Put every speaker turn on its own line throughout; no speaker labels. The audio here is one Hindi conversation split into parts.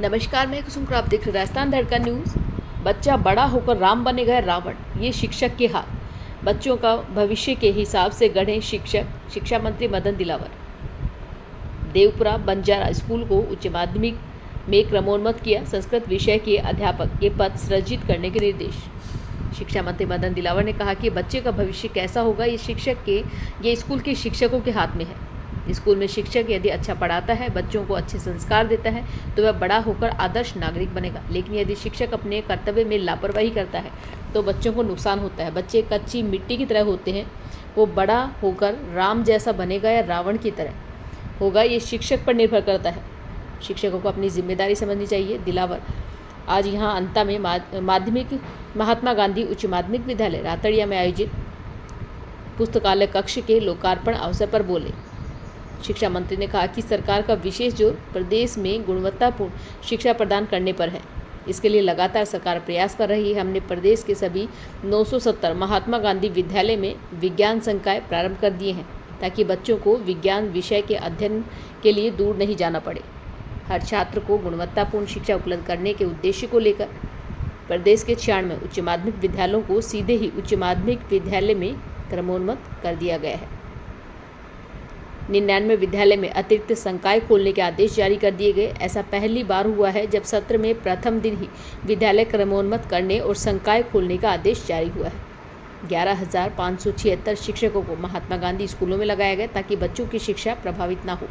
नमस्कार, मैं कुसुम आप देख रहे राजस्थान धड़कन न्यूज़। बच्चा बड़ा होकर राम बनेगा रावण, ये शिक्षक के हाथ। बच्चों का भविष्य के हिसाब से गढ़े शिक्षक। शिक्षा मंत्री मदन दिलावर। देवपुरा बंजारा स्कूल को उच्च माध्यमिक में क्रमोन्नत किया। संस्कृत विषय के अध्यापक के पद सृजित करने के निर्देश। शिक्षा मंत्री मदन दिलावर ने कहा कि बच्चे का भविष्य कैसा होगा ये स्कूल के शिक्षकों के हाथ में है। स्कूल में शिक्षक यदि अच्छा पढ़ाता है, बच्चों को अच्छे संस्कार देता है, तो वह बड़ा होकर आदर्श नागरिक बनेगा। लेकिन यदि शिक्षक अपने कर्तव्य में लापरवाही करता है तो बच्चों को नुकसान होता है। बच्चे कच्ची मिट्टी की तरह होते हैं, वो बड़ा होकर राम जैसा बनेगा या रावण की तरह होगा, ये शिक्षक पर निर्भर करता है। शिक्षकों को अपनी जिम्मेदारी समझनी चाहिए। दिलावर आज यहाँ अंता में माध्यमिक महात्मा गांधी उच्च माध्यमिक विद्यालय रातड़िया में आयोजित पुस्तकालय कक्ष के लोकार्पण अवसर पर बोले। शिक्षा मंत्री ने कहा कि सरकार का विशेष जोर प्रदेश में गुणवत्तापूर्ण शिक्षा प्रदान करने पर है। इसके लिए लगातार सरकार प्रयास कर रही है। हमने प्रदेश के सभी 970 महात्मा गांधी विद्यालय में विज्ञान संकाय प्रारंभ कर दिए हैं, ताकि बच्चों को विज्ञान विषय के अध्ययन के लिए दूर नहीं जाना पड़े। हर छात्र को गुणवत्तापूर्ण शिक्षा उपलब्ध करने के उद्देश्य को लेकर प्रदेश के 96 उच्च माध्यमिक विद्यालयों को सीधे ही उच्च माध्यमिक विद्यालय में क्रमोन्नत कर दिया गया है। 99 विद्यालय में अतिरिक्त संकाय खोलने के आदेश जारी कर दिए गए। ऐसा पहली बार हुआ है जब सत्र में प्रथम दिन ही विद्यालय क्रमोन्नत करने और संकाय खोलने का आदेश जारी हुआ है। 11,576 शिक्षकों को महात्मा गांधी स्कूलों में लगाया गया ताकि बच्चों की शिक्षा प्रभावित न हो।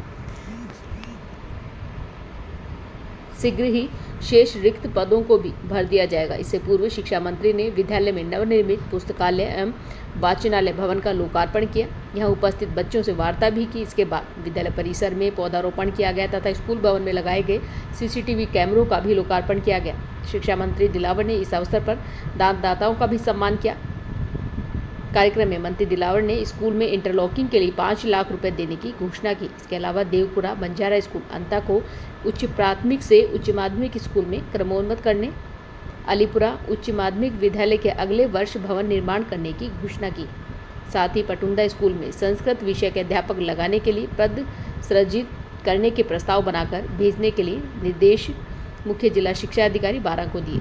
शीघ्र ही शेष रिक्त पदों को भी भर दिया जाएगा। इससे पूर्व शिक्षा मंत्री ने विद्यालय में नवनिर्मित पुस्तकालय एवं वाचनालय भवन का लोकार्पण किया। यहां उपस्थित बच्चों से वार्ता भी की। इसके बाद विद्यालय परिसर में पौधारोपण किया गया तथा स्कूल भवन में लगाए गए सीसीटीवी कैमरों का भी लोकार्पण किया गया। शिक्षा मंत्री दिलावर ने इस अवसर पर दानदाताओं का भी सम्मान किया। कार्यक्रम में मंत्री दिलावर ने स्कूल में इंटरलॉकिंग के लिए 5 लाख रुपए देने की घोषणा की। इसके अलावा देवपुरा बंजारा स्कूल अंता को उच्च प्राथमिक से उच्च माध्यमिक स्कूल में क्रमोन्नत करने, अलीपुरा उच्च माध्यमिक विद्यालय के अगले वर्ष भवन निर्माण करने की घोषणा की। साथ ही पटुंदा स्कूल में संस्कृत विषय के अध्यापक लगाने के लिए पद सृजित करने के प्रस्ताव बनाकर भेजने के लिए निर्देश मुख्य जिला शिक्षा अधिकारी 12 को दिए।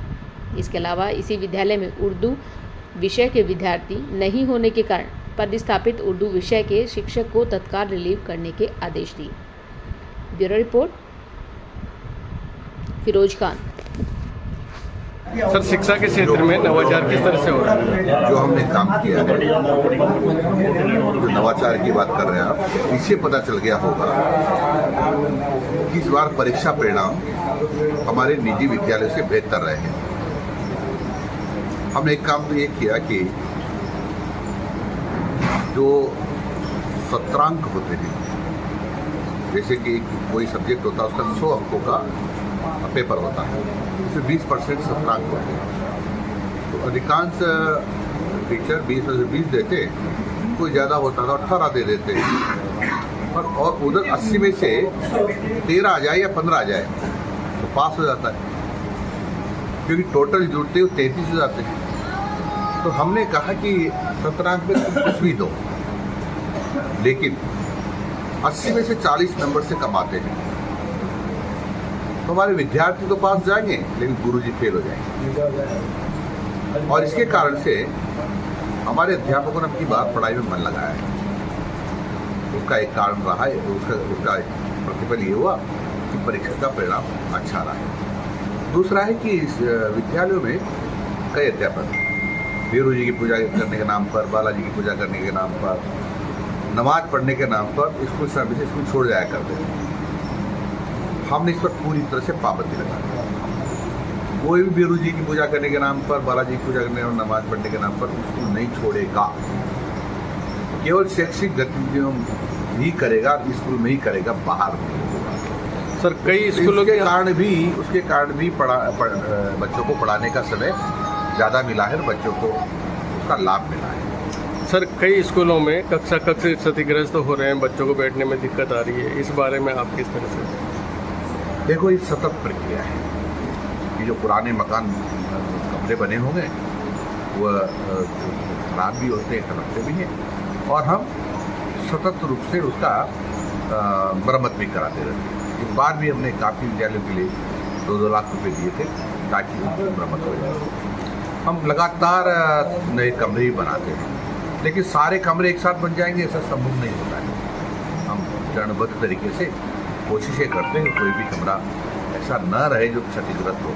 इसके अलावा इसी विद्यालय में उर्दू विषय के विद्यार्थी नहीं होने के कारण पदस्थापित उर्दू विषय के शिक्षक को तत्काल रिलीव करने के आदेश दिए। Bureau report Firoz Khan.
Sir, शिक्षा के क्षेत्र में नवाचार किस तरह से हो रहा है?
जो हमने काम किया है, जो नवाचार की बात कर रहे हैं आप, इससे पता चल गया होगा कि इस बार परीक्षा परिणाम हमारे निजी विद्यालय से बेहतर रहे हैं। हमने एक काम तो ये किया कि जो सत्रांक होते हैं, जैसे कि कोई सब्जेक्ट होता है उसका 100 अंकों का पेपर होता है, उसमें 20% सत्रांक होते हैं। तो अधिकांश टीचर 20 में से 20 देते, कोई ज़्यादा होता तो 18 दे देते, और उधर 80 में से 13 आ जाए या 15 आ जाए तो पास हो जाता है, क्योंकि टोटल जुड़ते हुए 33 हो जाते हैं। तो हमने कहा कि सत्रांक में कुछ भी दो, लेकिन 80 में से 40 नंबर से कम आते हैं तो हमारे विद्यार्थी तो पास जाएंगे, लेकिन गुरुजी फेल हो जाएंगे। और इसके कारण से हमारे अध्यापकों ने अपनी बार पढ़ाई में मन लगाया है। उसका एक कारण रहा है, उसका प्रतिफल ये हुआ कि परीक्षा का परिणाम अच्छा रहा है। दूसरा है कि इस विद्यालयों में कई अध्यापक वीरू जी की पूजा करने के नाम पर, बालाजी की पूजा करने के नाम पर, नमाज पढ़ने के नाम पर स्कूल सर्विस स्कूल छोड़ जाया करते हैं। हमने इस पर पूरी तरह से पाबंदी लगा दी। कोई भी वीरू जी की पूजा करने के नाम पर, बालाजी की पूजा करने और नमाज पढ़ने के नाम पर स्कूल नहीं छोड़ेगा। केवल शैक्षिक गतिविधियों ही करेगा, स्कूल में ही करेगा, बाहर नहीं होगा।
सर, कई स्कूलों के
उसके कारण भी बच्चों को पढ़ाने का समय ज़्यादा मिला है, बच्चों को उसका लाभ मिला है।
सर, कई स्कूलों में कक्षा क्षतिग्रस्त हो रहे हैं, बच्चों को बैठने में दिक्कत आ रही है, इस बारे में आप किस तरह से?
देखो, ये सतत प्रक्रिया है कि जो पुराने मकान कमरे बने होंगे वह खराब भी होते हैं, खराबते भी हैं, और हम सतत रूप से उसका मरम्मत भी कराते रहते हैं। इस बार भी हमने काफ़ी विद्यालयों के लिए 2-2 लाख रुपए दिए थे ताकि उनकी मरम्मत हो जाए। हम लगातार नए कमरे ही बनाते हैं, लेकिन सारे कमरे एक साथ बन जाएंगे ऐसा संभव नहीं होता है। हम चरणबद्ध तरीके से कोशिशें करते हैं कोई भी कमरा ऐसा न रहे जो क्षतिग्रस्त हो।